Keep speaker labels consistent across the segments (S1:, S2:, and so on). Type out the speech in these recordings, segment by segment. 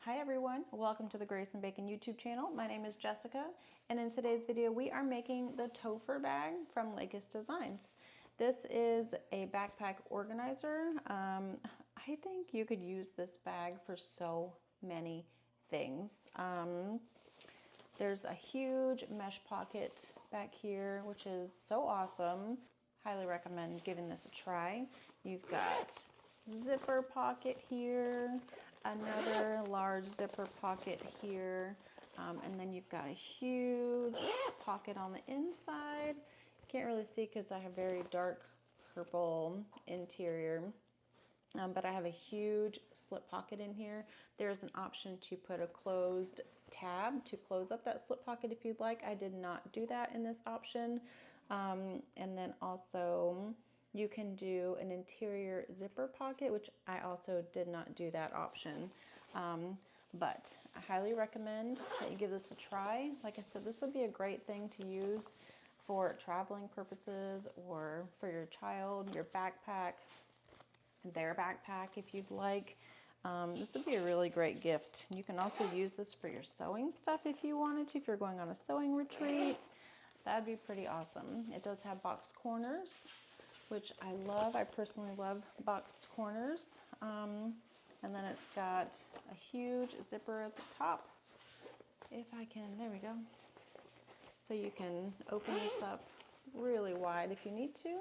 S1: Hi everyone, welcome to the Grace and Bacon YouTube channel. My name is Jessica, and in today's video we are making the Topher bag from Lacus Designs. This is a backpack organizer. I think you could use this bag for so many things. There's a huge mesh pocket back here, which is so awesome. Highly recommend giving this a try. You've got zipper pocket here, another large zipper pocket here, and then you've got a huge pocket on the inside. You can't really see because I have very dark purple interior, but I have a huge slip pocket in here. There's an option to put a closed tab to close up that slip pocket if you'd like. I did not do that in this option. And then also you can do an interior zipper pocket, which I also did not do that option. But I highly recommend that you give this a try. Like I said, this would be a great thing to use for traveling purposes or for your child, your backpack, their backpack if you'd like. This would be a really great gift. You can also use this for your sewing stuff if you wanted to, if you're going on a sewing retreat. That'd be pretty awesome. It does have boxed corners, which I love. I personally love boxed corners. And then it's got a huge zipper at the top. If I can, there we go. So you can open this up really wide if you need to.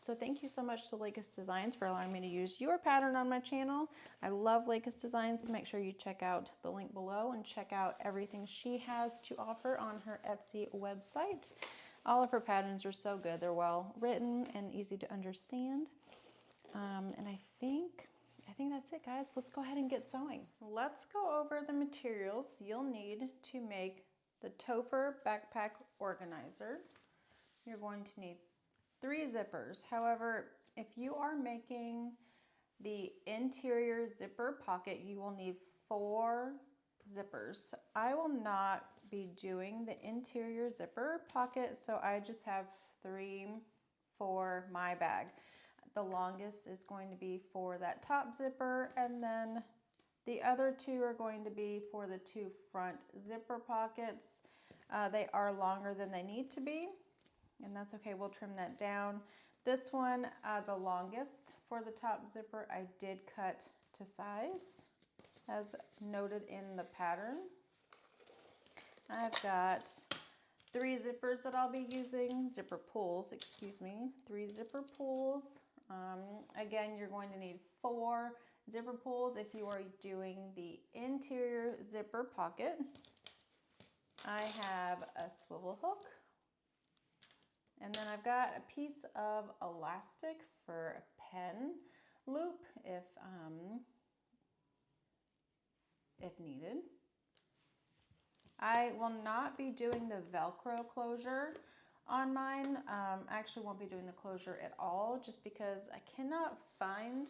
S1: So thank you so much to Lacus Designs for allowing me to use your pattern on my channel. I love Lacus Designs. Make sure you check out the link below and check out everything she has to offer on her Etsy website. All of her patterns are so good. They're well written and easy to understand. And I think that's it, guys. Let's go ahead and get sewing. Let's go over the materials you'll need to make the Topher backpack organizer. You're going to need 3 zippers. However, if you are making the interior zipper pocket, you will need 4 zippers. I will not be doing the interior zipper pocket, so I just have 3 for my bag. The longest is going to be for that top zipper, and then the other 2 are going to be for the 2 front zipper pockets. They are longer than they need to be, and that's okay. We'll trim that down. This one, the longest for the top zipper, I did cut to size as noted in the pattern. I've got 3 zippers that I'll be using, zipper pulls, excuse me, 3 zipper pulls. Again, you're going to need 4 zipper pulls if you are doing the interior zipper pocket. I have a swivel hook, and then I've got a piece of elastic for a pen loop if needed. I will not be doing the Velcro closure on mine. I actually won't be doing the closure at all just because I cannot find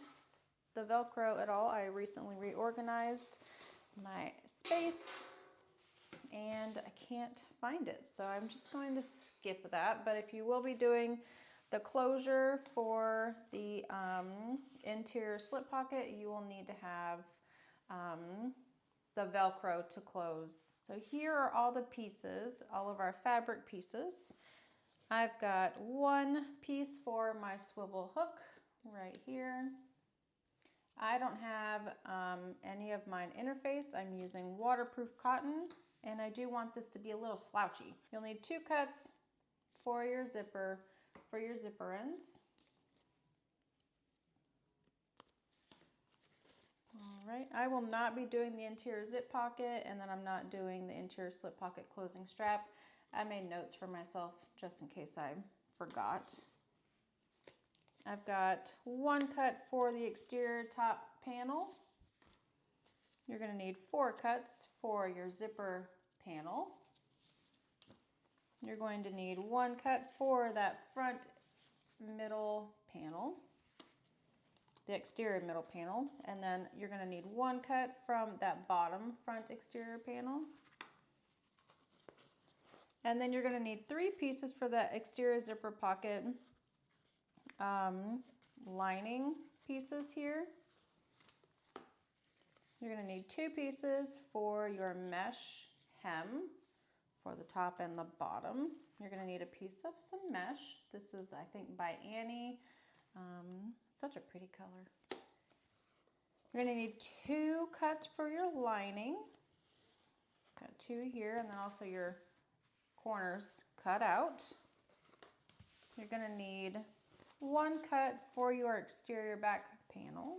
S1: the Velcro at all. I recently reorganized my space and I can't find it. So I'm just going to skip that. But if you will be doing the closure for the interior slip pocket, you will need to have the Velcro to close. So here are all the pieces, all of our fabric pieces. I've got 1 piece for my swivel hook right here. I don't have any of mine interface. I'm using waterproof cotton, and I do want this to be a little slouchy. You'll need 2 cuts for your zipper ends. All right, I will not be doing the interior zip pocket, and then I'm not doing the interior slip pocket closing strap. I made notes for myself just in case I forgot. I've got 1 cut for the exterior top panel. You're going to need 4 cuts for your zipper panel. You're going to need 1 cut for that front middle panel, the exterior middle panel, and then you're going to need 1 cut from that bottom front exterior panel. And then you're going to need 3 pieces for that exterior zipper pocket lining pieces here. You're going to need 2 pieces for your mesh hem for the top and the bottom. You're going to need a piece of some mesh. This is, I think, by Annie. Such a pretty color. You're going to need 2 cuts for your lining. Got 2 here, and then also your corners cut out. You're going to need 1 cut for your exterior back panel.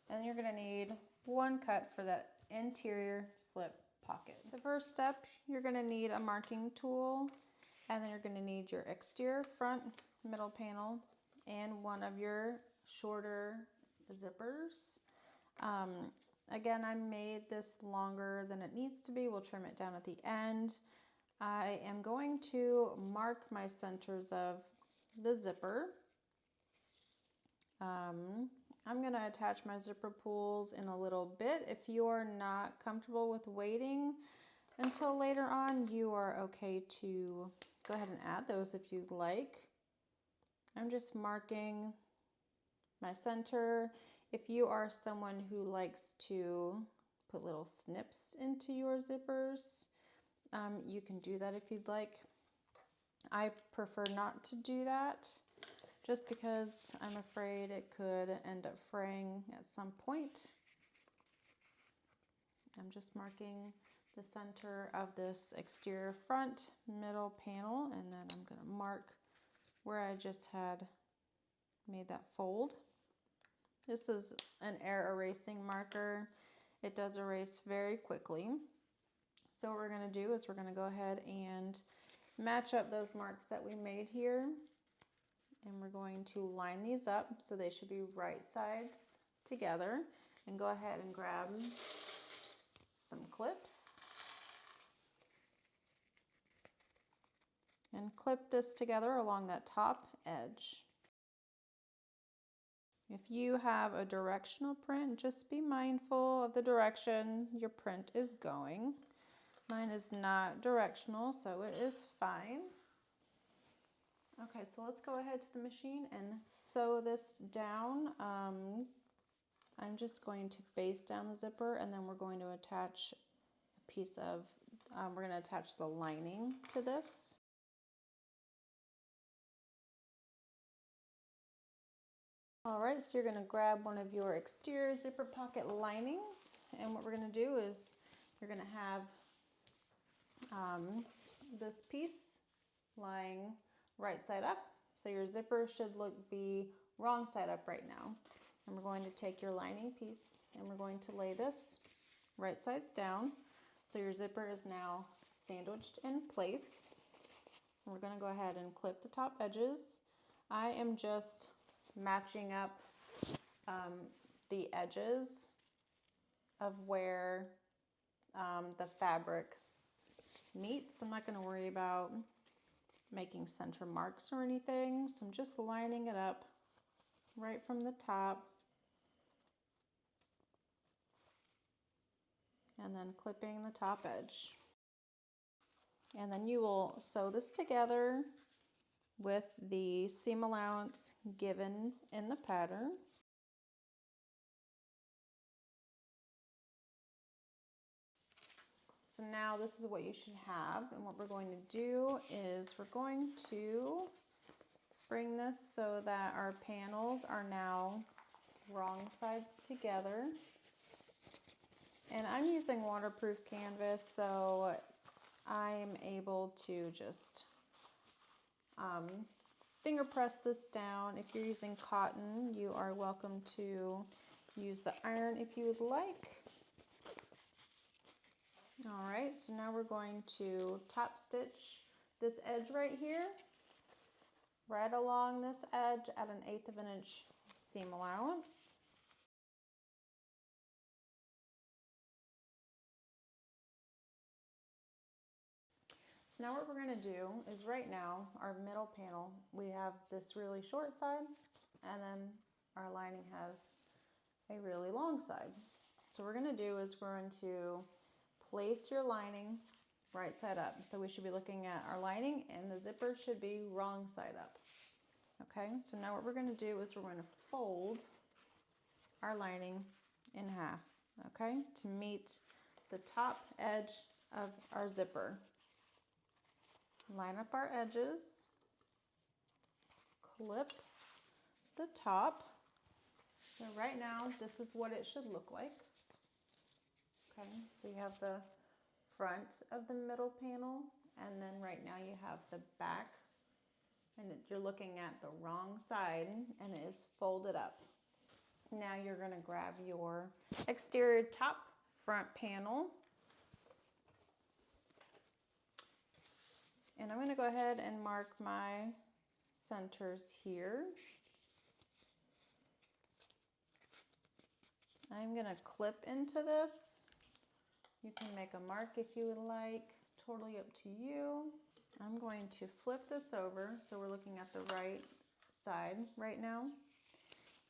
S1: And you're going to need 1 cut for that interior slip pocket. The first step, you're going to need a marking tool, and then you're going to need your exterior front middle panel and one of your shorter zippers. Again, I made this longer than it needs to be. We'll trim it down at the end. I am going to mark my centers of the zipper. I'm going to attach my zipper pulls in a little bit. If you're not comfortable with waiting until later on, you are okay to go ahead and add those if you'd like. I'm just marking my center. If you are someone who likes to put little snips into your zippers, you can do that if you'd like. I prefer not to do that just because I'm afraid it could end up fraying at some point. I'm just marking the center of this exterior front middle panel, and then I'm going to mark where I just had made that fold. This is an air erasing marker. It does erase very quickly. So what we're going to do is we're going to go ahead and match up those marks that we made here. And we're going to line these up so they should be right sides together. And go ahead and grab some clips. And clip this together along that top edge. If you have a directional print, just be mindful of the direction your print is going. Mine is not directional, so it is fine. Okay, so let's go ahead to the machine and sew this down. I'm just going to baste down the zipper, and then we're going to attach a piece of, we're going to attach the lining to this. All right, so you're going to grab one of your exterior zipper pocket linings, and what we're going to do is you're going to have this piece lying right side up. So your zipper should be wrong side up right now. And we're going to take your lining piece and we're going to lay this right sides down. So your zipper is now sandwiched in place. And we're going to go ahead and clip the top edges. I am just matching up the edges of where the fabric meets. I'm not going to worry about making center marks or anything, so I'm just lining it up right from the top and then clipping the top edge. And then you will sew this together with the seam allowance given in the pattern. So now this is what you should have, and what we're going to do is we're going to bring this so that our panels are now wrong sides together. And I'm using waterproof canvas, so I'm able to just finger press this down. If you're using cotton, you are welcome to use the iron if you would like. All right, so now we're going to top stitch this edge right here, right along this edge at 1/8 of an inch seam allowance. So now what we're going to do is right now, our middle panel, we have this really short side, and then our lining has a really long side. So what we're going to do is we're going to place your lining right side up. So we should be looking at our lining, and the zipper should be wrong side up. Okay, so now what we're going to do is we're going to fold our lining in half. okay, to meet the top edge of our zipper. Line up our edges, clip the top. So right now, this is what it should look like. Okay, so you have the front of the middle panel, and then right now you have the back, and you're looking at the wrong side, and it is folded up. Now you're gonna grab your exterior top front panel, and I'm gonna go ahead and mark my centers here. I'm gonna clip into this. You can make a mark if you would like, totally up to you. I'm going to flip this over so we're looking at the right side right now.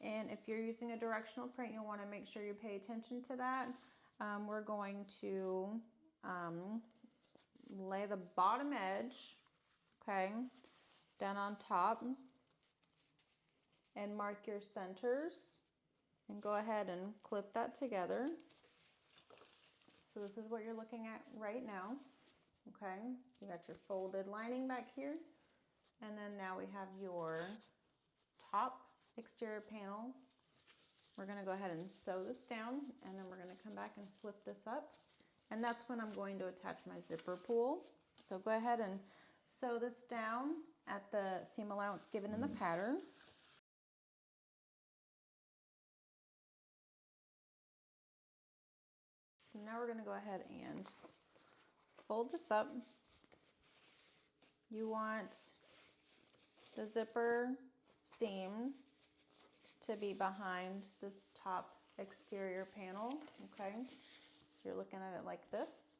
S1: And if you're using a directional print, you'll want to make sure you pay attention to that. We're going to lay the bottom edge, okay, down on top and mark your centers and go ahead and clip that together. So this is what you're looking at right now, okay? You got your folded lining back here, and then now we have your top exterior panel. We're gonna go ahead and sew this down, and then we're gonna come back and flip this up, and that's when I'm going to attach my zipper pull. So go ahead and sew this down at the seam allowance given in the pattern. So now we're gonna go ahead and fold this up. You want the zipper seam to be behind this top exterior panel, okay? So you're looking at it like this.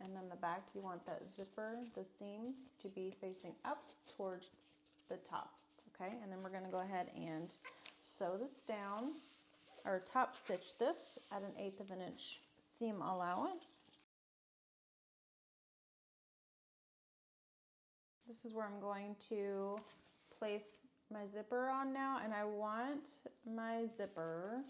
S1: And then the back, you want that zipper, the seam, to be facing up towards the top, okay? And then we're gonna go ahead and sew this down, or top stitch this at 1/8 of an inch seam allowance. This is where I'm going to place my zipper on now, and I want my zipper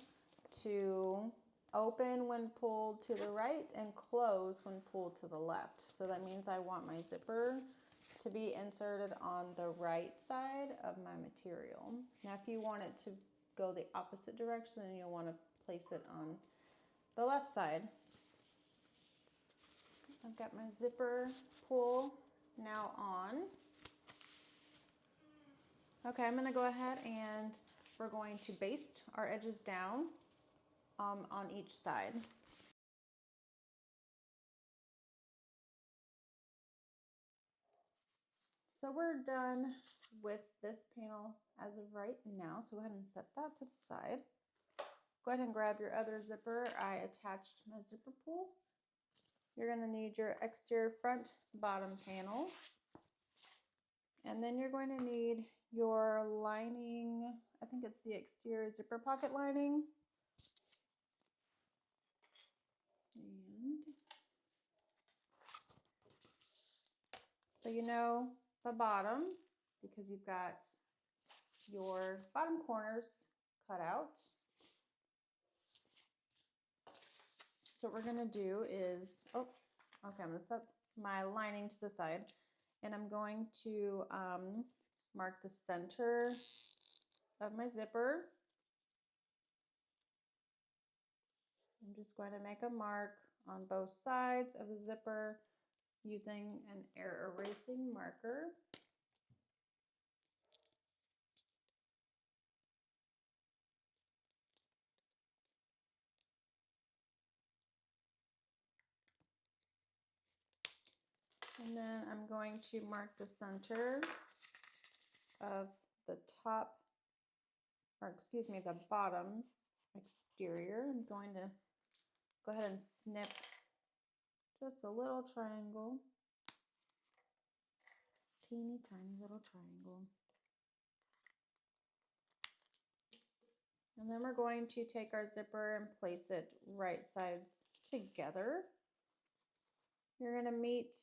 S1: to open when pulled to the right and close when pulled to the left. So that means I want my zipper to be inserted on the right side of my material. Now if you want it to go the opposite direction, then you'll want to place it on the left side. I've got my zipper pull now on. Okay, I'm gonna go ahead and we're going to baste our edges down on each side. So we're done with this panel as of right now. So go ahead and set that to the side. Go ahead and grab your other zipper. I attached my zipper pull. You're gonna need your exterior front bottom panel. And then you're going to need your lining, I think it's the exterior zipper pocket lining. And so you know the bottom, because you've got your bottom corners cut out. So what we're gonna do is, okay, I'm gonna set my lining to the side, and I'm going to mark the center of my zipper. I'm just going to make a mark on both sides of the zipper using an air erasing marker. And then I'm going to mark the center of the top, or excuse me, the bottom exterior. I'm going to go ahead and snip just a little triangle, teeny tiny little triangle. And then we're going to take our zipper and place it right sides together. You're going to meet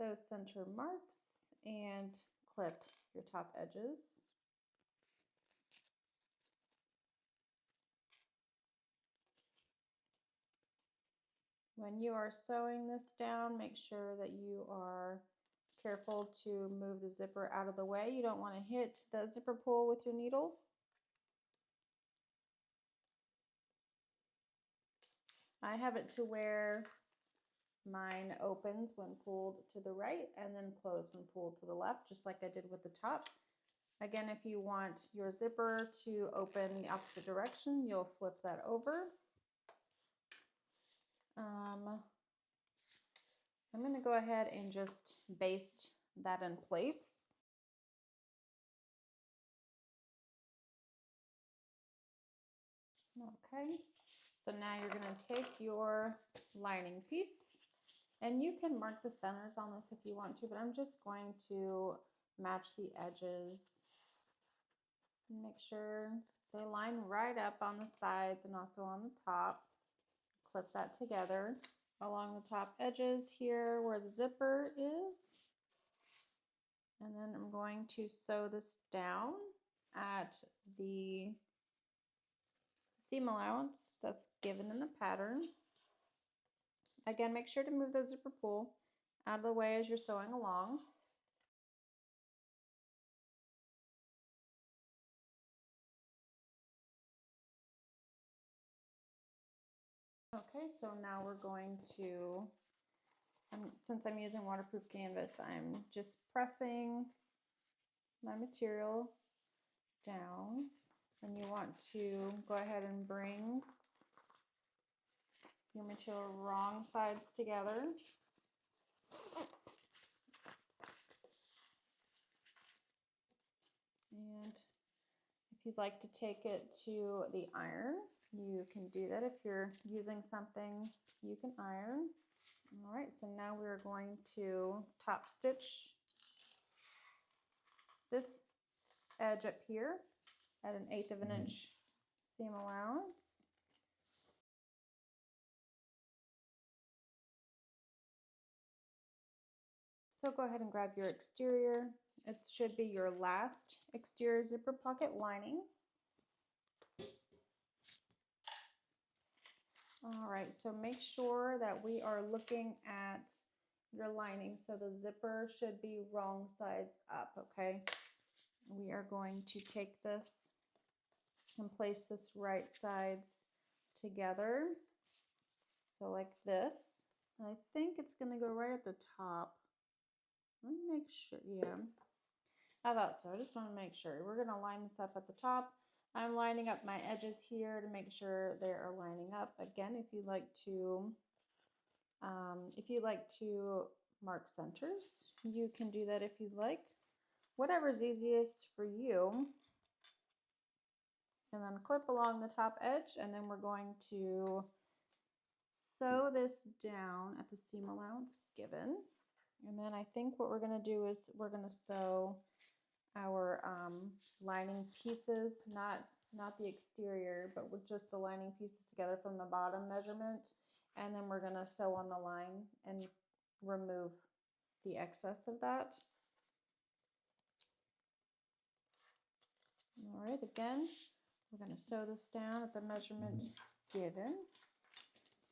S1: those center marks and clip your top edges. When you are sewing this down, make sure that you are careful to move the zipper out of the way. You don't want to hit the zipper pull with your needle. I have it to where mine opens when pulled to the right and then closed when pulled to the left, just like I did with the top. Again, if you want your zipper to open the opposite direction, you'll flip that over. I'm going to go ahead and just baste that in place. Okay, so now you're going to take your lining piece, and you can mark the centers on this if you want to, but I'm just going to match the edges and make sure they line right up on the sides and also on the top. Clip that together along the top edges here where the zipper is. And then I'm going to sew this down at the seam allowance that's given in the pattern. Again, make sure to move the zipper pull out of the way as you're sewing along. Okay, so now we're going to, since I'm using waterproof canvas, I'm just pressing my material down, and you want to go ahead and bring your material wrong sides together. And if you'd like to take it to the iron, you can do that. If you're using something you can iron. All right, so now we're going to top stitch this edge up here at 1/8 of an inch seam allowance. So go ahead and grab your exterior. It should be your last exterior zipper pocket lining. All right, so make sure that we are looking at your lining. So the zipper should be wrong sides up, okay? We are going to take this and place this right sides together. So like this. And I think it's gonna go right at the top. Let me make sure, yeah. I thought so, I just wanna make sure. We're gonna line this up at the top. I'm lining up my edges here to make sure they are lining up. Again, if you'd like to mark centers, you can do that if you'd like. Whatever's easiest for you. And then clip along the top edge, and then we're going to sew this down at the seam allowance given. And then I think what we're going to do is we're going to sew our lining pieces, not the exterior, but with just the lining pieces together from the bottom measurement. And then we're going to sew on the line and remove the excess of that. All right, again, we're going to sew this down at the measurement given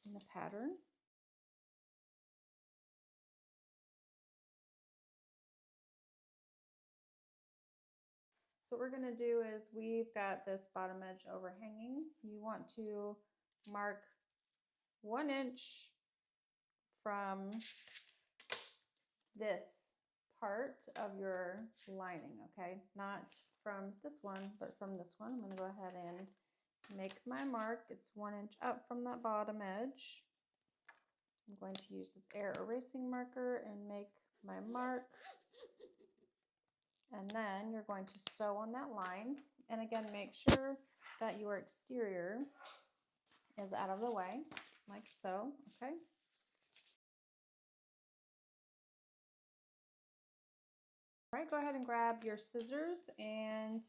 S1: in the pattern. So what we're going to do is we've got this bottom edge overhanging. You want to mark 1 inch from this part of your lining, okay? Not from this one, but from this one. I'm going to go ahead and make my mark. It's 1 inch up from that bottom edge. I'm going to use this air erasing marker and make my mark. And then you're going to sew on that line. And again, make sure that your exterior is out of the way, like so, okay? All right, go ahead and grab your scissors and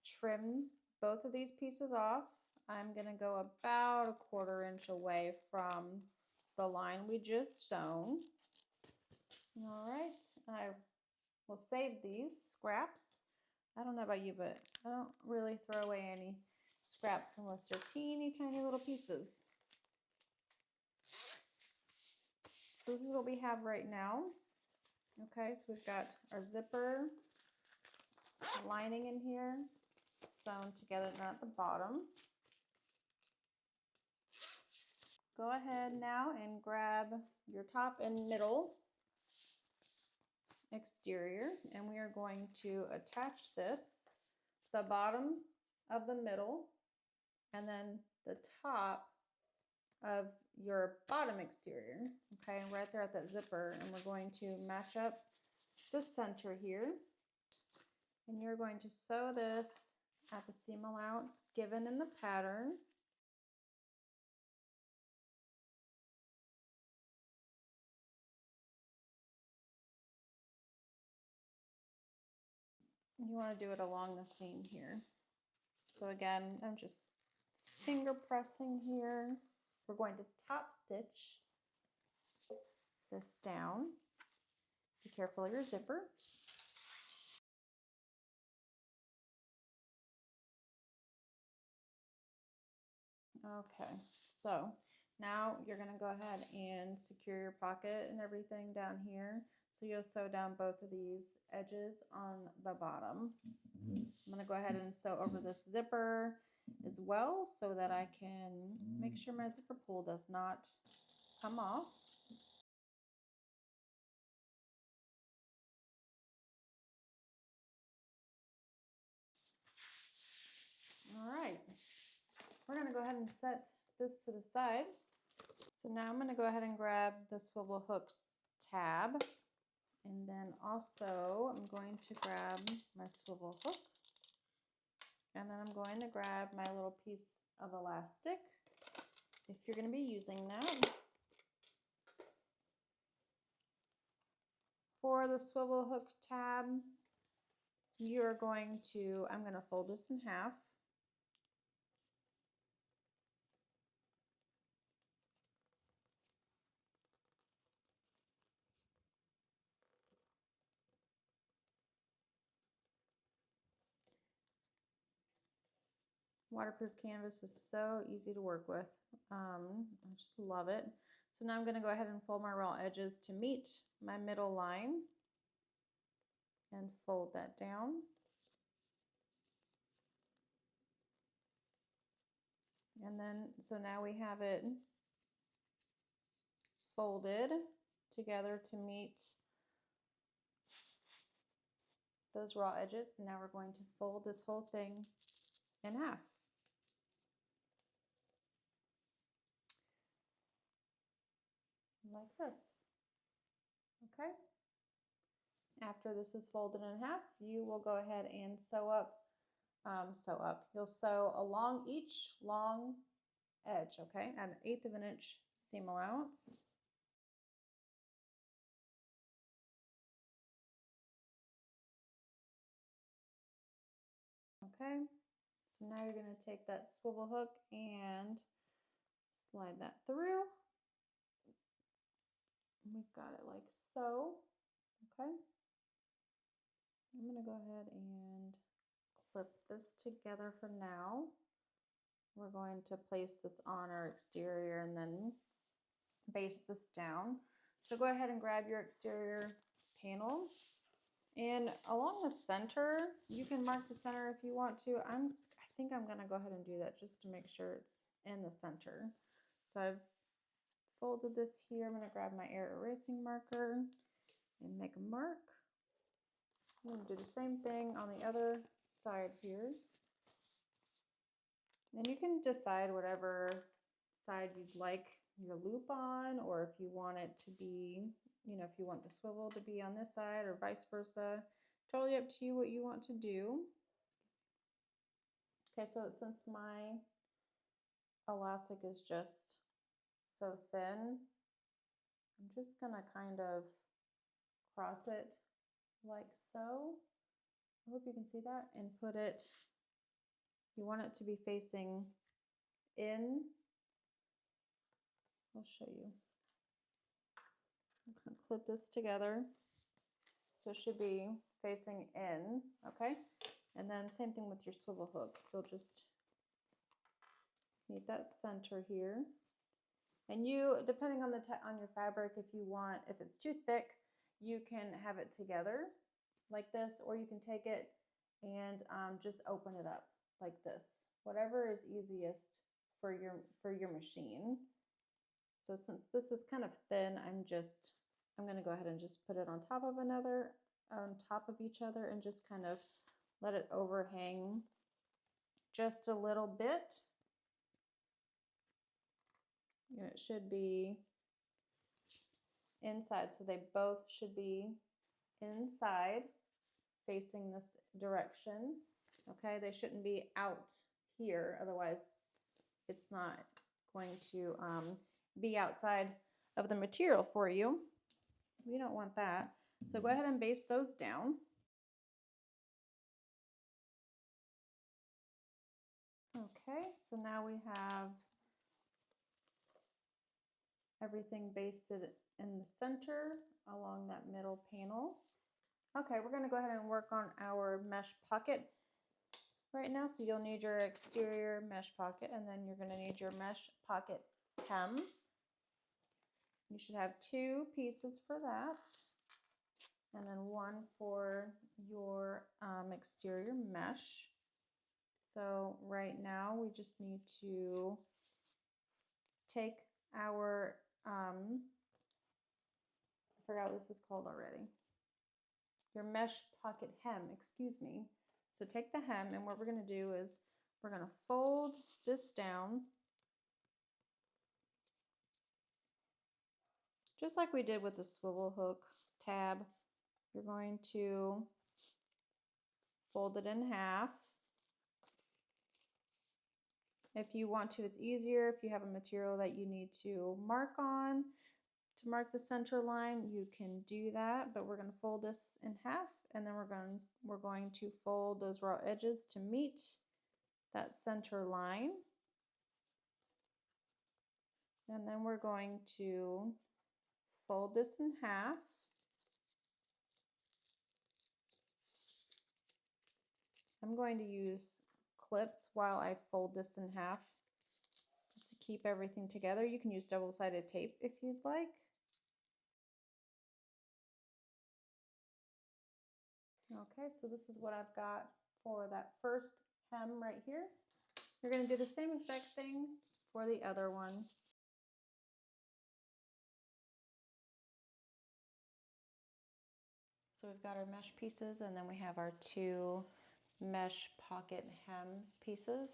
S1: trim both of these pieces off. I'm gonna go about 1/4 inch away from the line we just sewn. All right, I will save these scraps. I don't know about you, but I don't really throw away any scraps unless they're teeny tiny little pieces. So this is what we have right now. Okay, so we've got our zipper lining in here, sewn together down at the bottom. Go ahead now and grab your top and middle exterior, and we are going to attach this to the bottom of the middle and then the top of your bottom exterior, okay, right there at that zipper, and we're going to match up the center here, and you're going to sew this at the seam allowance given in the pattern. You want to do it along the seam here. So again, I'm just finger pressing here. We're going to top stitch this down. Be careful of your zipper. Okay, so now you're going to go ahead and secure your pocket and everything down here. So you'll sew down both of these edges on the bottom. I'm going to go ahead and sew over this zipper as well so that I can make sure my zipper pull does not come off. All right, we're going to go ahead and set this to the side. So now I'm going to go ahead and grab the swivel hook tab, and then also I'm going to grab my swivel hook, and then I'm going to grab my little piece of elastic if you're going to be using that. For the swivel hook tab, you're going to, I'm going to fold this in half. Waterproof canvas is so easy to work with. I just love it. So now I'm going to go ahead and fold my raw edges to meet my middle line and fold that down. And then, so now we have it folded together to meet those raw edges. And now we're going to fold this whole thing in half. Like this. Okay. After this is folded in half, you will go ahead and sew up. You'll sew along each long edge, okay, at 1/8 of an inch seam allowance. Okay, so now you're going to take that swivel hook and slide that through. We've got it like so. Okay, I'm going to go ahead and clip this together for now. We're going to place this on our exterior and then base this down. So go ahead and grab your exterior panel, and along the center, you can mark the center if you want to. I think I'm going to go ahead and do that just to make sure it's in the center. So I've folded this here. I'm going to grab my air erasing marker and make a mark. I'm going to do the same thing on the other side here. And you can decide whatever side you'd like your loop on, or if you want it to be, you know, if you want the swivel to be on this side or vice versa. Totally up to you what you want to do. Okay, so since my elastic is just so thin, I'm just gonna kind of cross it like so. I hope you can see that, and put it, you want it to be facing in. I'll show you. I'm gonna clip this together. So it should be facing in, okay? And then same thing with your swivel hook. You'll just meet that center here And you, depending on on your fabric, if it's too thick, you can have it together like this, or you can take it and just open it up like this. Whatever is easiest for your machine. So since this is kind of thin, I'm going to go ahead and just put it on top of each other, and just kind of let it overhang just a little bit. And it should be inside, so they both should be inside facing this direction. Okay, they shouldn't be out here, otherwise it's not going to be outside of the material for you. We don't want that. So go ahead and baste those down. Okay, so now we have everything basted in the center along that middle panel. Okay, we're going to go ahead and work on our mesh pocket right now. So you'll need your exterior mesh pocket, and then you're going to need your mesh pocket hem. You should have 2 pieces for that, and then 1 for your exterior mesh. So right now we just need to take our, I forgot what this is called already. Your mesh pocket hem, excuse me. So take the hem, and what we're going to do is we're going to fold this down just like we did with the swivel hook tab. You're going to fold it in half. If you want to, it's easier if you have a material that you need to mark on to mark the center line, you can do that, but we're going to fold this in half, and then we're going to fold those raw edges to meet that center line. And then we're going to fold this in half. I'm going to use clips while I fold this in half just to keep everything together. You can use double-sided tape if you'd like. Okay, so this is what I've got for that first hem right here. You're going to do the same exact thing for the other one. So we've got our mesh pieces, and then we have our 2 mesh pocket hem pieces.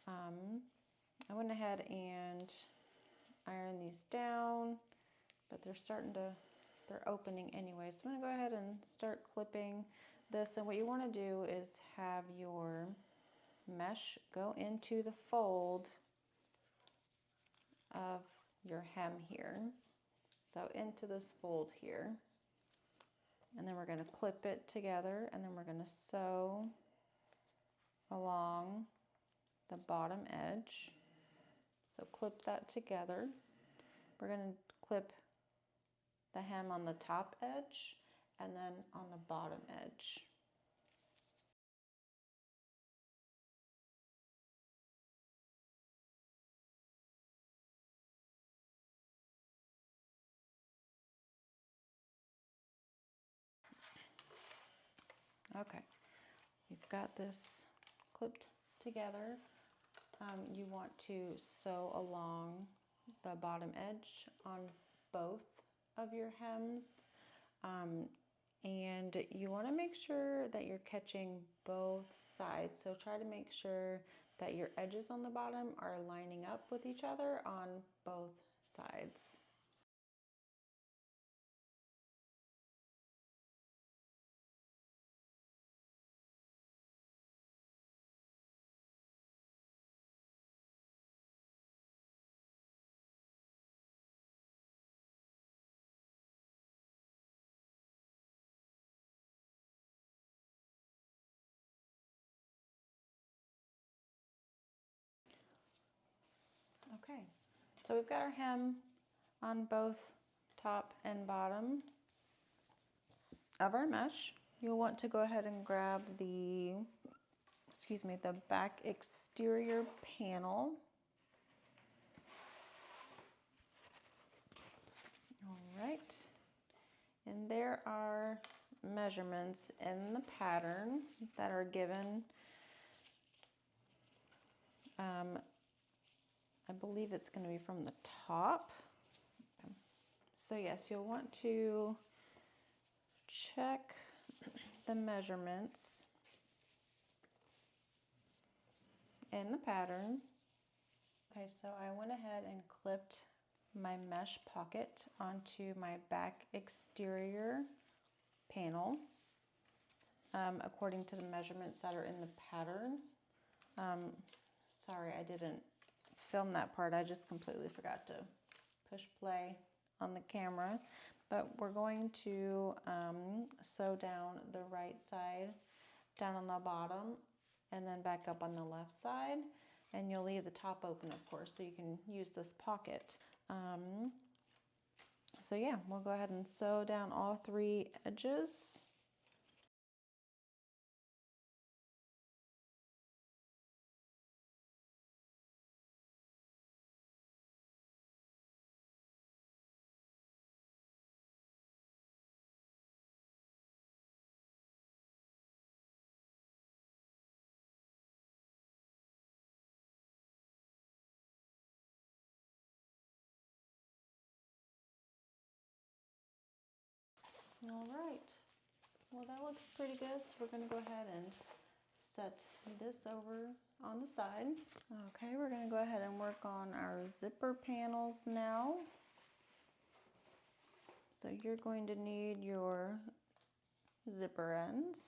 S1: I went ahead and ironed these down, but they're opening anyway. So I'm going to go ahead and start clipping this. And what you want to do is have your mesh go into the fold of your hem here. So into this fold here. And then we're going to clip it together, and then we're going to sew along the bottom edge. So clip that together. We're going to clip the hem on the top edge and then on the bottom edge. Okay, we've got this clipped together. You want to sew along the bottom edge on both of your hems, and you want to make sure that you're catching both sides. So try to make sure that your edges on the bottom are lining up with each other on both sides. Okay, so we've got our hem on both top and bottom of our mesh. You'll want to go ahead and grab the back exterior panel. All right. And there are measurements in the pattern that are given. I believe it's going to be from the top. So yes, you'll want to check the measurements in the pattern. Okay, so I went ahead and clipped my mesh pocket onto my back exterior panel according to the measurements that are in the pattern. Sorry, I didn't film that part. I just completely forgot to push play on the camera. But we're going to sew down the right side down on the bottom and then back up on the left side. And you'll leave the top open, of course, so you can use this pocket. So yeah, we'll go ahead and sew down all 3 edges. All right, well that looks pretty good, so we're gonna go ahead and set this over on the side. Okay, we're gonna go ahead and work on our zipper panels now. So you're going to need your zipper ends.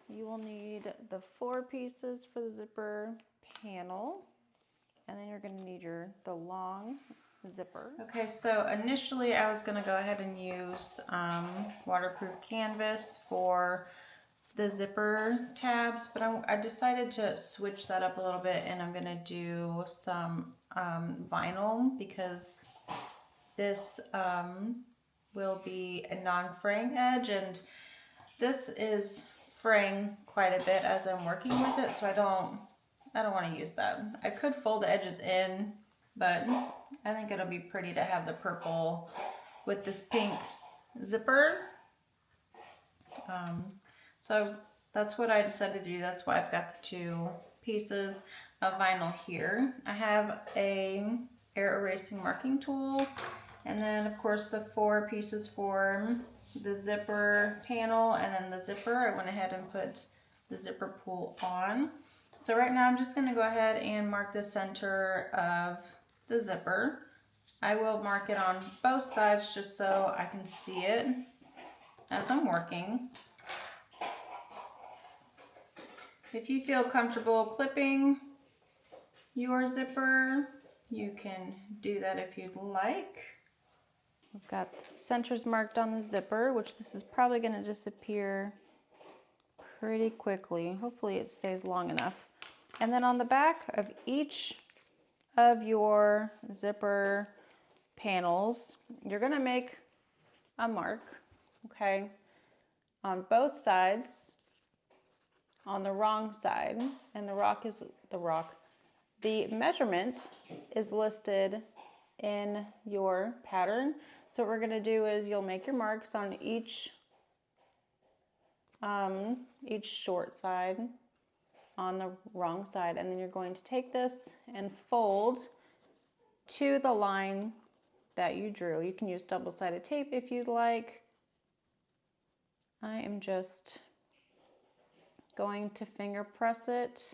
S1: You will need the 4 pieces for the zipper panel, and then you're gonna need the long zipper. Okay, so initially I was gonna go ahead and use waterproof canvas for the zipper tabs, but I decided to switch that up a little bit, and I'm gonna do some vinyl, because this will be a non-fraying edge, and this is fraying quite a bit as I'm working with it, so I don't want to use that. I could fold the edges in, but I think it'll be pretty to have the purple with this pink zipper. So that's what I decided to do. That's why I've got the 2 pieces of vinyl here. I have a air erasing marking tool, and then of course the 4 pieces for the zipper panel, and then the zipper. I went ahead and put the zipper pull on. So right now I'm just going to go ahead and mark the center of the zipper. I will mark it on both sides just so I can see it as I'm working. If you feel comfortable clipping your zipper, you can do that if you'd like. We've got centers marked on the zipper, which this is probably going to disappear pretty quickly. Hopefully it stays long enough. And then on the back of each of your zipper panels, you're going to make a mark, okay, on both sides, on the wrong side, and the measurement is listed in your pattern. So what we're going to do is you'll make your marks on each short side on the wrong side, and then you're going to take this and fold to the line that you drew. You can use double-sided tape if you'd like. I am just going to finger press it,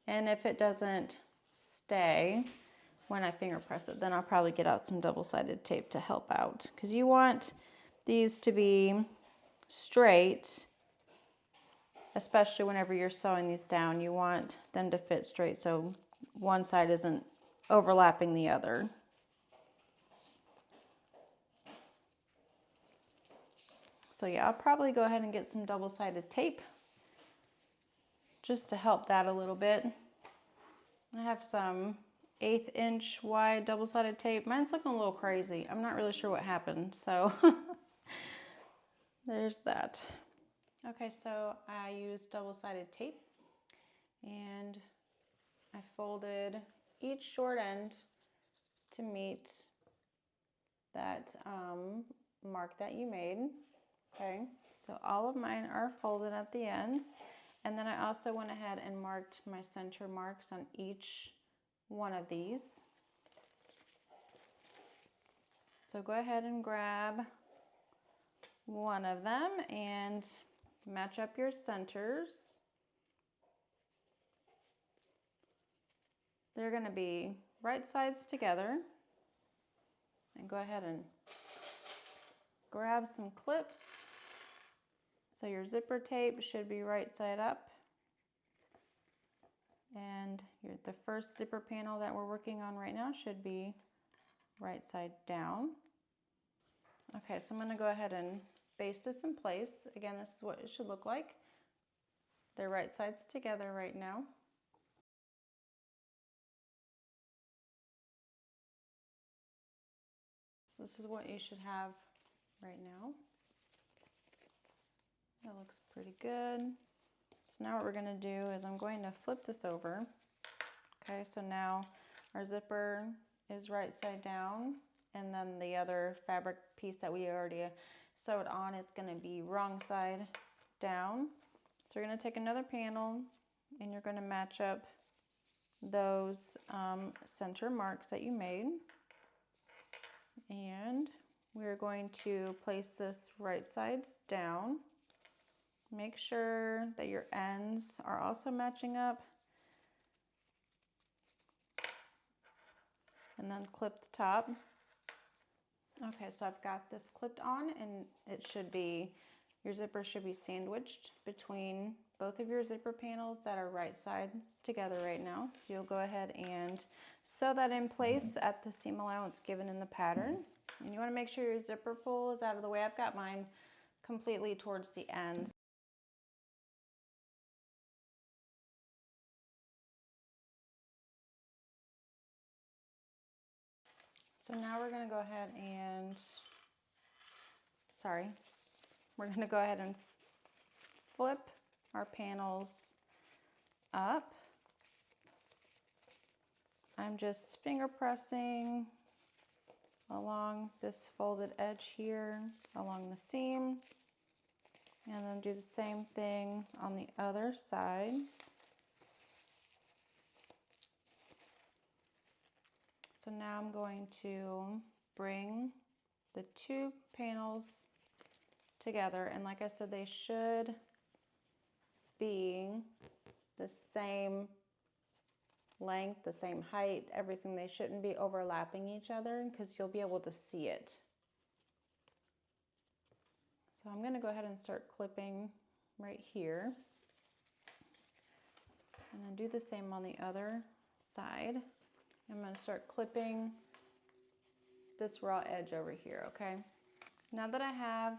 S1: and if it doesn't stay when I finger press it, then I'll probably get out some double-sided tape to help out, because you want these to be straight, especially whenever you're sewing these down. You want them to fit straight so one side isn't overlapping the other. So yeah, I'll probably go ahead and get some double-sided tape just to help that a little bit. I have some 1/8 inch wide double-sided tape. Mine's looking a little crazy. I'm not really sure what happened, so there's that. Okay, so I used double-sided tape, and I folded each short end to meet that mark that you made. Okay, so all of mine are folded at the ends. And then I also went ahead and marked my center marks on each one of these. So go ahead and grab one of them and match up your centers. They're going to be right sides together. And go ahead and grab some clips. So your zipper tape should be right side up. And the first zipper panel that we're working on right now should be right side down. Okay, so I'm going to go ahead and baste this in place. Again, this is what it should look like. They're right sides together right now. So this is what you should have right now. That looks pretty good. So now what we're going to do is I'm going to flip this over. Okay, so now our zipper is right side down, and then the other fabric piece that we already sewed on is going to be wrong side down. So we're going to take another panel and you're going to match up those center marks that you made. And we're going to place this right sides down. Make sure that your ends are also matching up. And then clip the top. Okay, so I've got this clipped on, and it should be, your zipper should be sandwiched between both of your zipper panels that are right sides together right now. So you'll go ahead and sew that in place at the seam allowance given in the pattern. And you want to make sure your zipper pull is out of the way. I've got mine completely towards the end. So now we're going to go ahead and, we're going to go ahead and flip our panels up. I'm just finger pressing along this folded edge here, along the seam, and then do the same thing on the other side. So now I'm going to bring the two panels together, and like I said, they should be the same length, the same height, everything. They shouldn't be overlapping each other because you'll be able to see it. So I'm going to go ahead and start clipping right here, and then do the same on the other side. I'm going to start clipping this raw edge over here, okay? Now that I have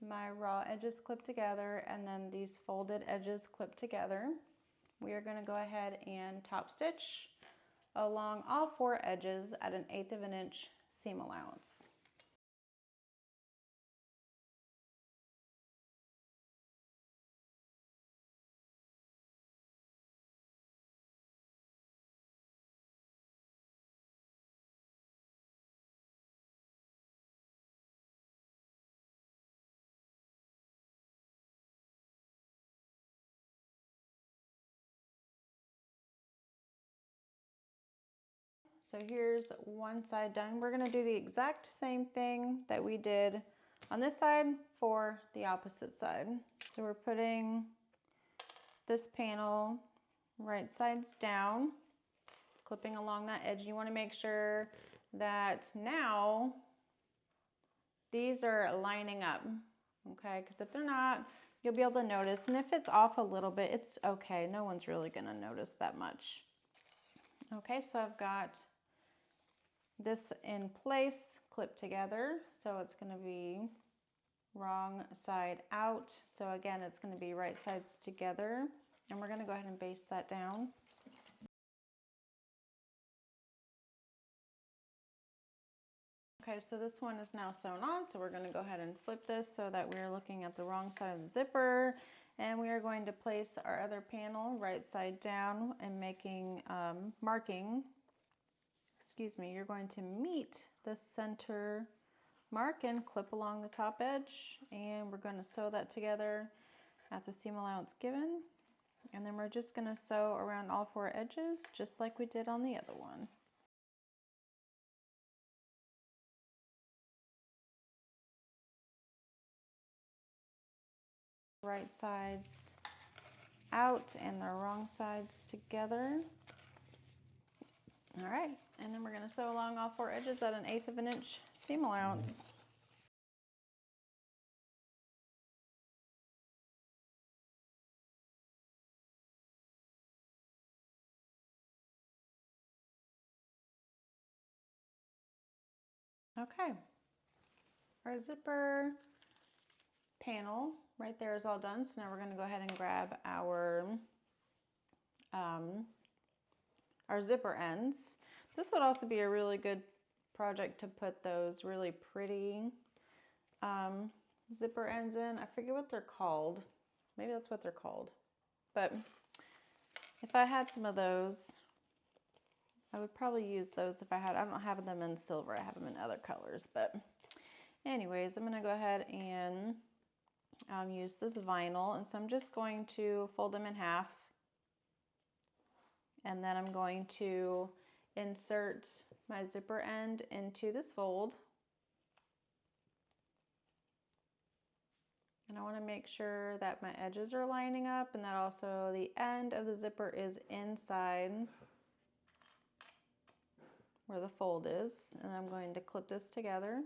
S1: my raw edges clipped together and then these folded edges clipped together, we are going to go ahead and top stitch along all four edges at 1/8 of an inch seam allowance. So here's one side done. We're going to do the exact same thing that we did on this side for the opposite side. So we're putting this panel right sides down, clipping along that edge. You want to make sure that now these are lining up, okay? Because if they're not, you'll be able to notice. And if it's off a little bit, it's okay. No one's really going to notice that much. Okay, so I've got this in place, clipped together. So it's going to be wrong side out. So again, it's going to be right sides together. And we're going to go ahead and baste that down. Okay, so this one is now sewn on, so we're going to go ahead and flip this so that we're looking at the wrong side of the zipper, and we are going to place our other panel right side down and marking you're going to meet the center mark and clip along the top edge, and we're going to sew that together at the seam allowance given, and then we're just going to sew around all 4 edges just like we did on the other one. Right sides out and the wrong sides together. All right, and then we're going to sew along all 4 edges at 1/8 of an inch seam allowance. Okay, our zipper panel right there is all done. So now we're going to go ahead and grab our zipper ends. This would also be a really good project to put those really pretty zipper ends in. I forget what they're called. Maybe that's what they're called. But if I had some of those, I would probably use those if I had. I don't have them in silver. I have them in other colors. But anyways, I'm going to go ahead and use this vinyl. And so I'm just going to fold them in half. And then I'm going to insert my zipper end into this fold. And I want to make sure that my edges are lining up and that also the end of the zipper is inside where the fold is. And I'm going to clip this together.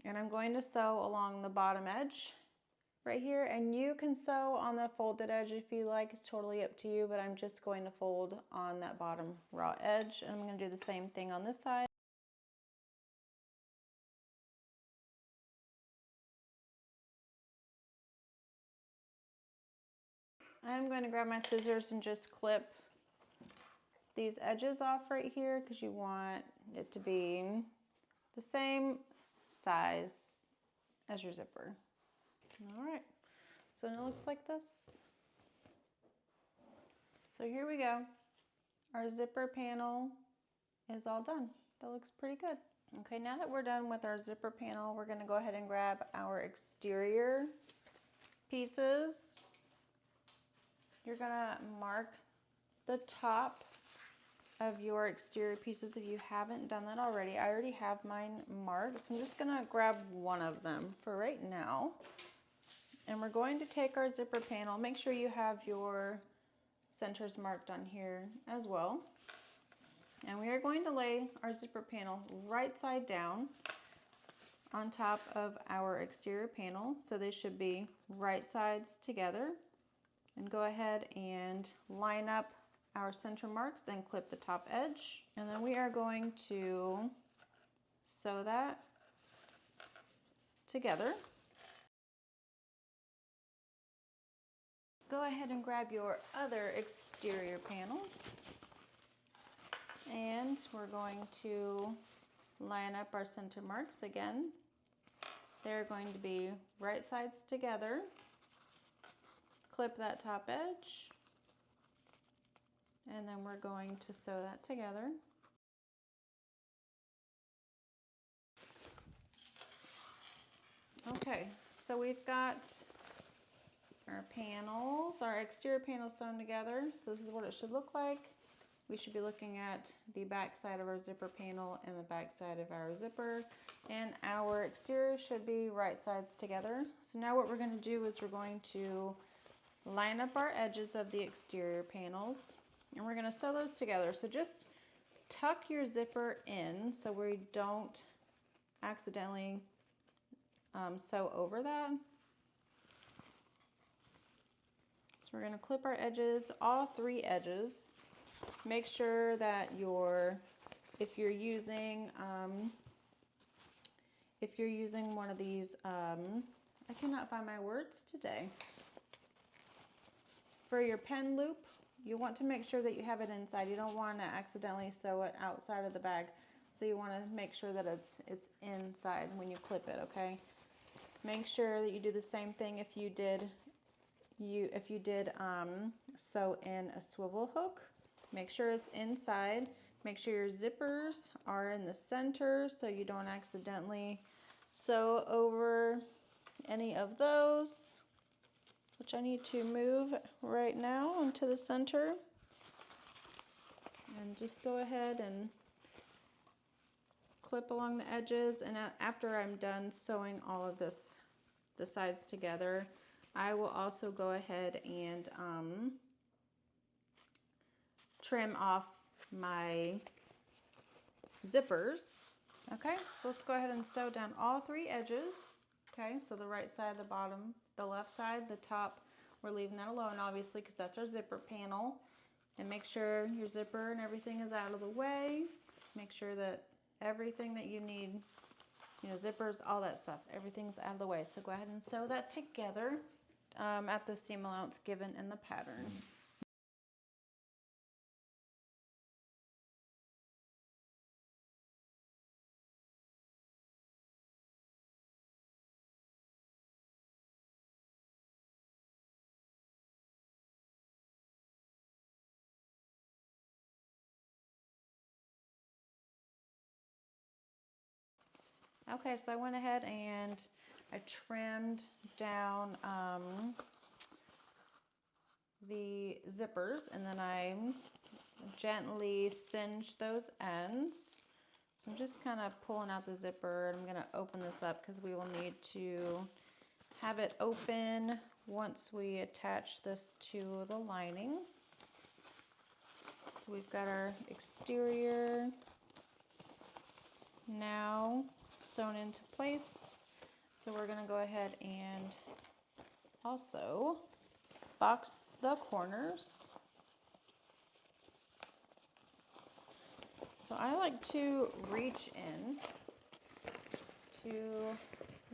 S1: And I'm going to sew along the bottom edge right here, and you can sew on the folded edge if you like. It's totally up to you, but I'm just going to fold on that bottom raw edge, and I'm going to do the same thing on this side. I'm going to grab my scissors and just clip these edges off right here because you want it to be the same size as your zipper. All right, so it looks like this. So here we go. Our zipper panel is all done. That looks pretty good. Okay, now that we're done with our zipper panel, we're going to go ahead and grab our exterior pieces. You're going to mark the top of your exterior pieces if you haven't done that already. I already have mine marked, so I'm just going to grab one of them for right now. And we're going to take our zipper panel. Make sure you have your centers marked on here as well. And we are going to lay our zipper panel right side down on top of our exterior panel. So they should be right sides together. And go ahead and line up our center marks and clip the top edge. And then we are going to sew that together. Go ahead and grab your other exterior panel. And we're going to line up our center marks again. They're going to be right sides together. Clip that top edge. And then we're going to sew that together. Okay, so we've got our panels, our exterior panels sewn together. So this is what it should look like. We should be looking at the back side of our zipper panel and the back side of our zipper. And our exterior should be right sides together. So now what we're going to do is we're going to line up our edges of the exterior panels. And we're going to sew those together. So just tuck your zipper in so we don't accidentally sew over that. So we're going to clip our edges, all 3 edges. Make sure that if you're using one of these, I cannot find my words today. For your pen loop, you want to make sure that you have it inside. You don't want to accidentally sew it outside of the bag. So you want to make sure that it's inside when you clip it, okay? Make sure that you do the same thing if you did sew in a swivel hook. Make sure it's inside. Make sure your zippers are in the center so you don't accidentally sew over any of those, which I need to move right now into the center. And just go ahead and clip along the edges, and after I'm done sewing all of this, the sides together, I will also go ahead and trim off my zippers. Okay, so let's go ahead and sew down all 3 edges. Okay, so the right side, the bottom, the left side, the top, we're leaving that alone obviously because that's our zipper panel. And make sure your zipper and everything is out of the way. Make sure that everything that you need, you know, zippers, all that stuff, everything's out of the way. So go ahead and sew that together at the seam allowance given in the pattern. Okay, so I went ahead and I trimmed down the zippers, and then I gently singed those ends. So I'm just kind of pulling out the zipper, and I'm going to open this up because we will need to have it open once we attach this to the lining. So we've got our exterior now sewn into place. So we're going to go ahead and also box the corners. So I like to reach in to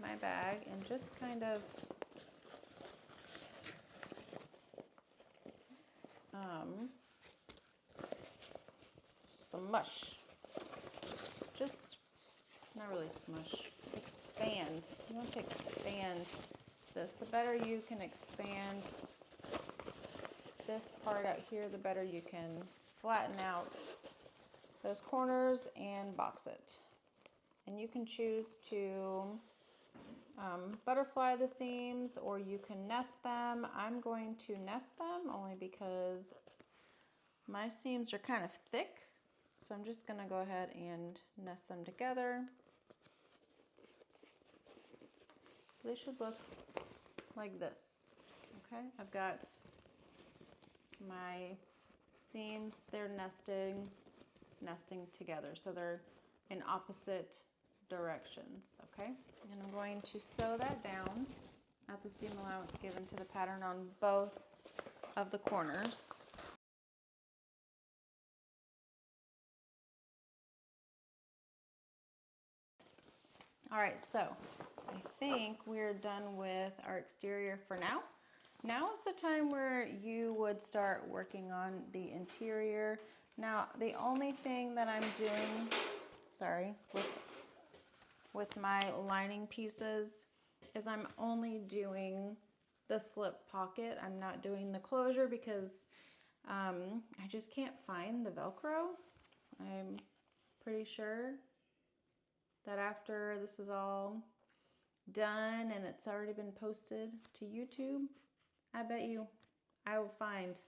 S1: my bag and just kind of smush. Just not really smush. Expand. You want to expand this. The better you can expand this part out here, the better you can flatten out those corners and box it. And you can choose to butterfly the seams, or you can nest them. I'm going to nest them only because my seams are kind of thick. So I'm just going to go ahead and nest them together. So they should look like this. Okay, I've got my seams, they're nesting together. So they're in opposite directions, okay? And I'm going to sew that down at the seam allowance given to the pattern on both of the corners. All right, so I think we're done with our exterior for now. Now is the time where you would start working on the interior. Now, the only thing that I'm doing, with my lining pieces is I'm only doing the slip pocket. I'm not doing the closure because I just can't find the Velcro. I'm pretty sure that after this is all done and it's already been posted to YouTube, I bet you I will find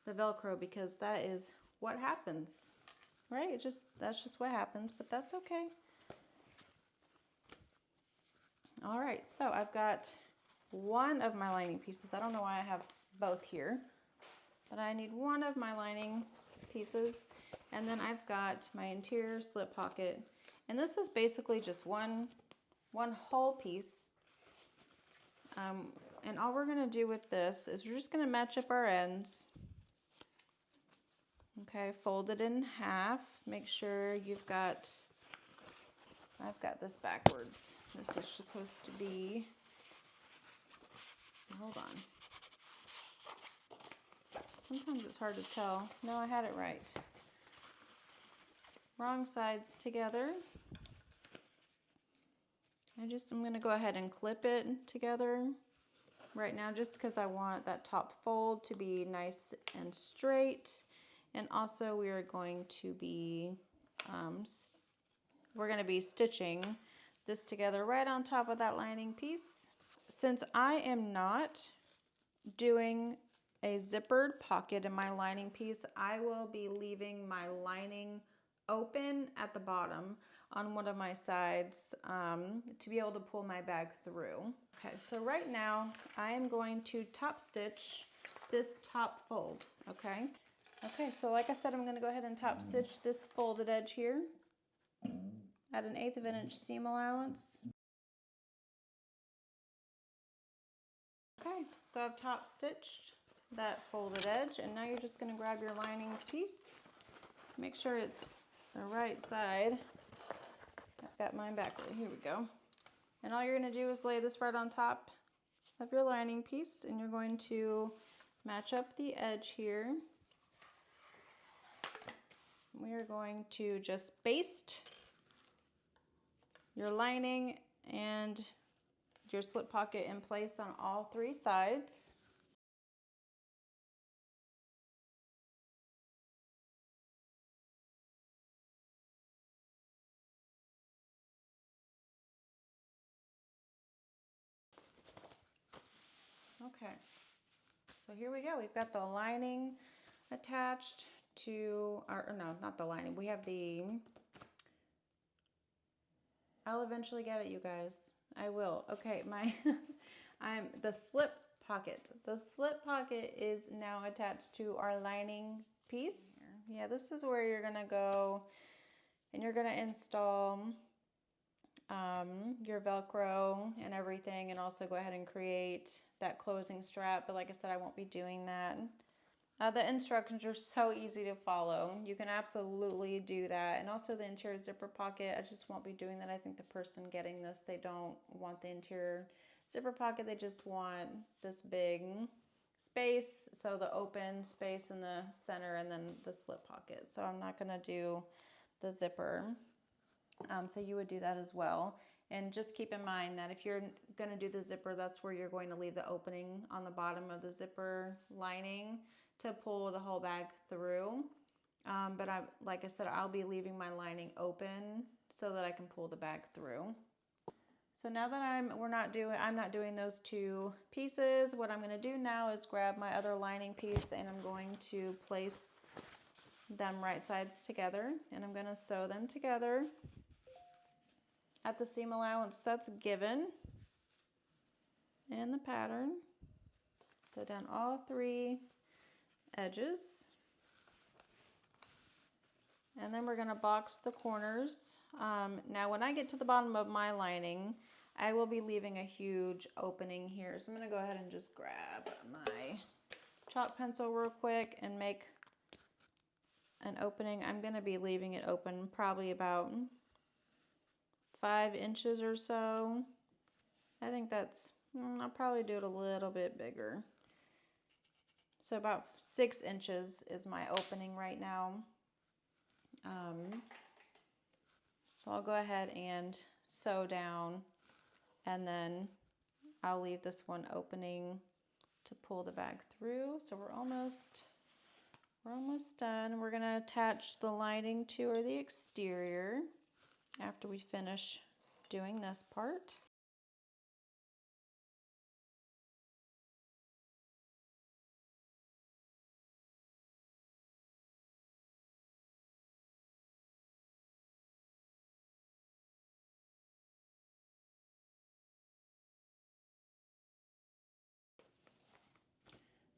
S1: the Velcro, because that is what happens, right? That's just what happens, but that's okay. All right, so I've got one of my lining pieces. I don't know why I have both here, but I need one of my lining pieces. And then I've got my interior slip pocket. And this is basically just one whole piece. And all we're gonna do with this is we're just gonna match up our ends. Okay, fold it in half. Make sure you've got, I've got this backwards. This is supposed to be, hold on. Sometimes it's hard to tell. No, I had it right. Wrong sides together. I'm gonna go ahead and clip it together right now, just because I want that top fold to be nice and straight. And also we are going to be, we're going to be stitching this together right on top of that lining piece. Since I am not doing a zippered pocket in my lining piece, I will be leaving my lining open at the bottom on one of my sides to be able to pull my bag through. Okay, so right now I am going to top stitch this top fold, okay? Okay, so like I said, I'm gonna go ahead and top stitch this folded edge here at an 1/8 of an inch seam allowance. Okay, so I've top stitched that folded edge, and now you're just gonna grab your lining piece, make sure it's the right side. I've got mine backward, here we go. And all you're gonna do is lay this right on top of your lining piece, and you're going to match up the edge here. We are going to just baste your lining and your slip pocket in place on all 3 sides. Okay, so here we go. We've got the lining attached to, or no, not the lining. We have the, I'll eventually get it, you guys. I will. Okay, the slip pocket. The slip pocket is now attached to our lining piece. Yeah, this is where you're gonna go and you're gonna install your Velcro and everything, and also go ahead and create that closing strap. But like I said, I won't be doing that. The instructions are so easy to follow. You can absolutely do that. And also the interior zipper pocket, I just won't be doing that. I think the person getting this, they don't want the interior zipper pocket. They just want this big space. So the open space in the center and then the slip pocket. So I'm not gonna do the zipper. So you would do that as well. And just keep in mind that if you're gonna do the zipper, that's where you're going to leave the opening on the bottom of the zipper lining to pull the whole bag through. But like I said, I'll be leaving my lining open so that I can pull the bag through. So now that I'm not doing those 2 pieces, what I'm gonna do now is grab my other lining piece and I'm going to place them right sides together, and I'm gonna sew them together at the seam allowance that's given in the pattern. So down all 3 edges. And then we're gonna box the corners. Now when I get to the bottom of my lining, I will be leaving a huge opening here. So I'm gonna go ahead and just grab my chalk pencil real quick and make an opening. I'm gonna be leaving it open probably about 5 inches or so. I think that's, I'll probably do it a little bit bigger. So about 6 inches is my opening right now. So I'll go ahead and sew down, and then I'll leave this one opening to pull the bag through. So we're almost done. We're gonna attach the lining to or the exterior after we finish doing this part.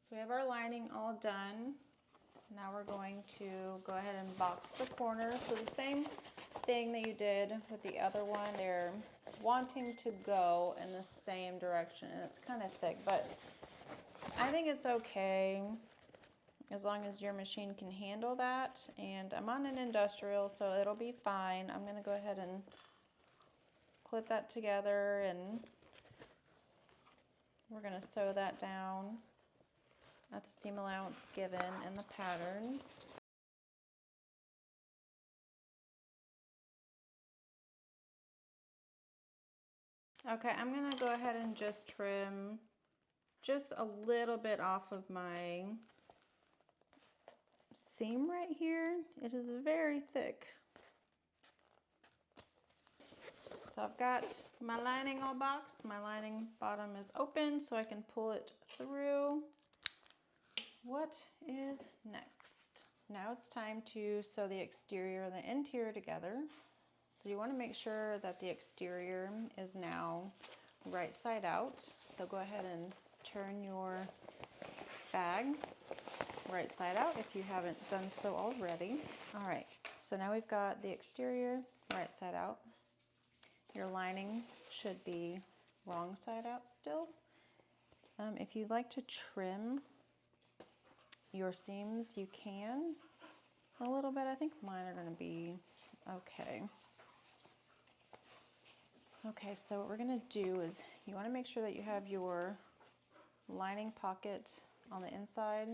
S1: So we have our lining all done. Now we're going to go ahead and box the corners. So the same thing that you did with the other one, they're wanting to go in the same direction, and it's kind of thick, but I think it's okay as long as your machine can handle that. And I'm on an industrial, so it'll be fine. I'm gonna go ahead and clip that together, and we're gonna sew that down at the seam allowance given in the pattern. Okay, I'm gonna go ahead and just trim just a little bit off of my seam right here, it is very thick. So I've got my lining all boxed. My lining bottom is open so I can pull it through. What is next? Now it's time to sew the exterior and the interior together. So you want to make sure that the exterior is now right side out. So go ahead and turn your bag right side out if you haven't done so already. All right, so now we've got the exterior right side out. Your lining should be wrong side out still. If you'd like to trim your seams, you can a little bit. I think mine are going to be okay. Okay, so what we're going to do is you want to make sure that you have your lining pocket on the inside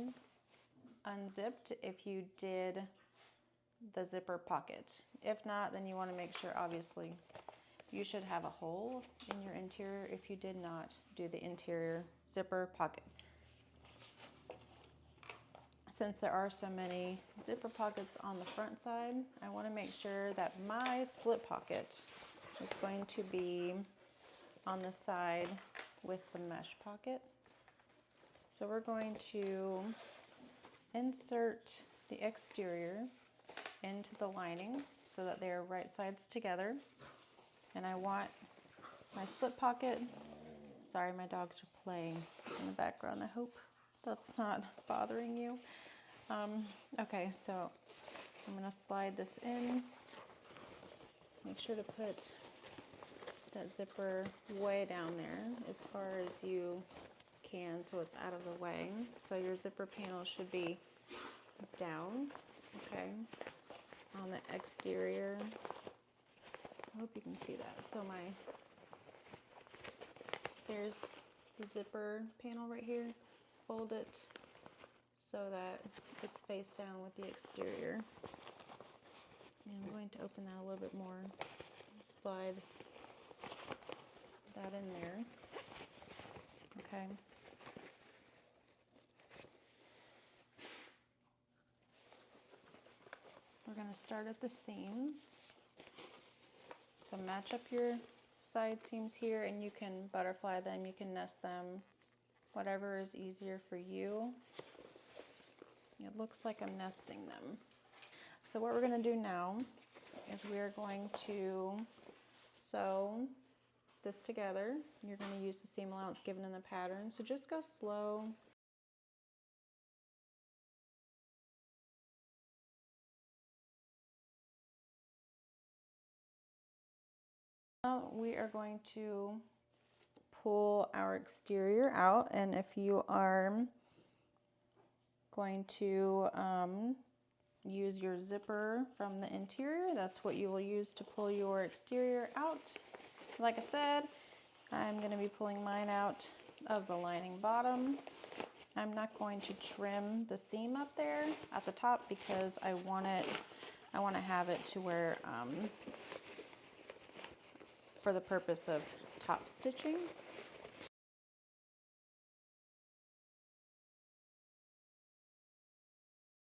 S1: unzipped if you did the zipper pocket. If not, then you want to make sure, obviously, you should have a hole in your interior if you did not do the interior zipper pocket. Since there are so many zipper pockets on the front side, I want to make sure that my slip pocket is going to be on the side with the mesh pocket. So we're going to insert the exterior into the lining so that they're right sides together. And I want my slip pocket, sorry, my dogs are playing in the background. I hope that's not bothering you. Okay, so I'm gonna slide this in. Make sure to put that zipper way down there as far as you can so it's out of the way. So your zipper panel should be down, okay, on the exterior. I hope you can see that. So there's the zipper panel right here. Fold it so that it's face down with the exterior. And I'm going to open that a little bit more. Slide that in there. Okay. We're going to start at the seams. So match up your side seams here, and you can butterfly them, you can nest them, whatever is easier for you. It looks like I'm nesting them. So what we're going to do now is we are going to sew this together. You're going to use the seam allowance given in the pattern, so just go slow. Now we are going to pull our exterior out, and if you are going to use your zipper from the interior, that's what you will use to pull your exterior out. Like I said, I'm going to be pulling mine out of the lining bottom. I'm not going to trim the seam up there at the top because I want to have it to where for the purpose of top stitching.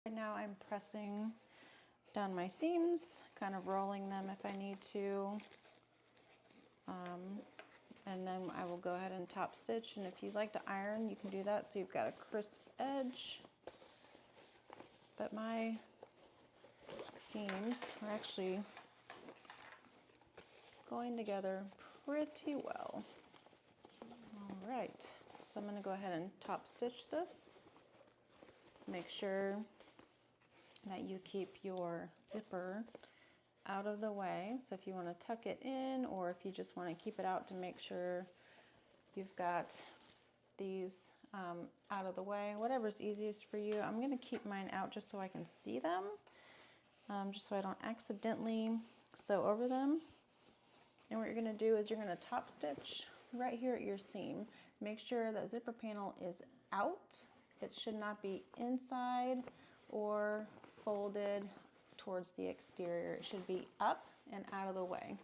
S1: Right now I'm pressing down my seams, kind of rolling them if I need to. And then I will go ahead and top stitch, and if you'd like to iron, you can do that so you've got a crisp edge. But my seams are actually going together pretty well. All right, so I'm going to go ahead and top stitch this. Make sure that you keep your zipper out of the way. So if you want to tuck it in, or if you just want to keep it out to make sure you've got these out of the way, whatever's easiest for you. I'm going to keep mine out just so I can see them, just so I don't accidentally sew over them. And what you're going to do is you're going to top stitch right here at your seam. Make sure that zipper panel is out. It should not be inside or folded towards the exterior. It should be up and out of the way.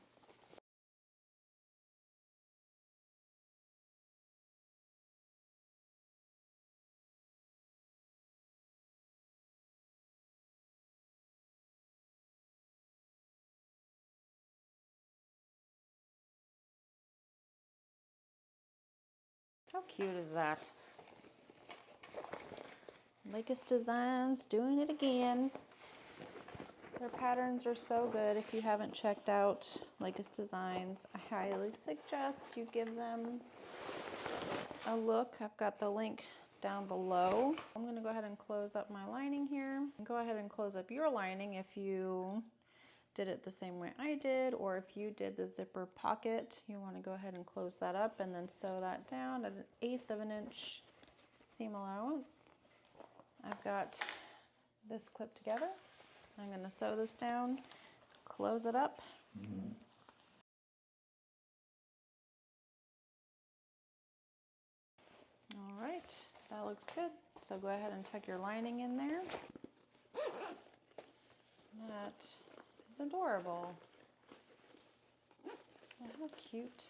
S1: How cute is that? Lacus Designs doing it again. Their patterns are so good. If you haven't checked out Lacus Designs, I highly suggest you give them a look. I've got the link down below. I'm going to go ahead and close up my lining here. Go ahead and close up your lining if you did it the same way I did, or if you did the zipper pocket, you want to go ahead and close that up and then sew that down at 1/8 of an inch seam allowance. I've got this clipped together. I'm going to sew this down, close it up. All right, that looks good. So go ahead and tuck your lining in there. That is adorable. Oh, how cute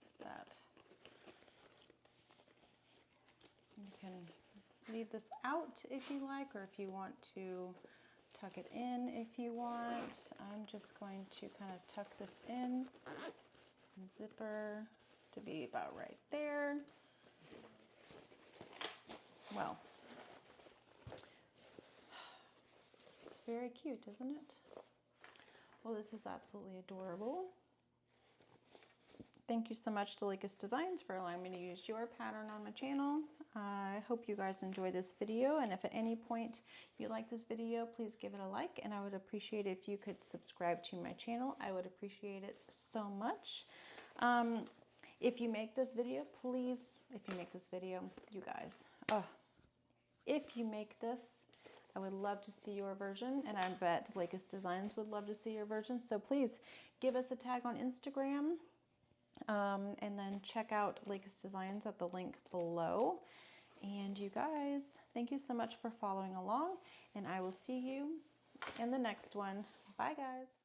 S1: is that? You can leave this out if you like, or if you want to tuck it in if you want. I'm just going to kind of tuck this in. Zipper to be about right there. Well, it's very cute, isn't it? Well, this is absolutely adorable. Thank you so much to Lacus Designs for allowing me to use your pattern on my channel. I hope you guys enjoyed this video, and if at any point you like this video, please give it a like, and I would appreciate it if you could subscribe to my channel. I would appreciate it so much. If you make this video, please, if you make this video, you guys, if you make this, I would love to see your version, and I bet Lacus Designs would love to see your version. So please give us a tag on Instagram, and then check out Lacus Designs at the link below. And you guys, thank you so much for following along, and I will see you in the next one. Bye, guys.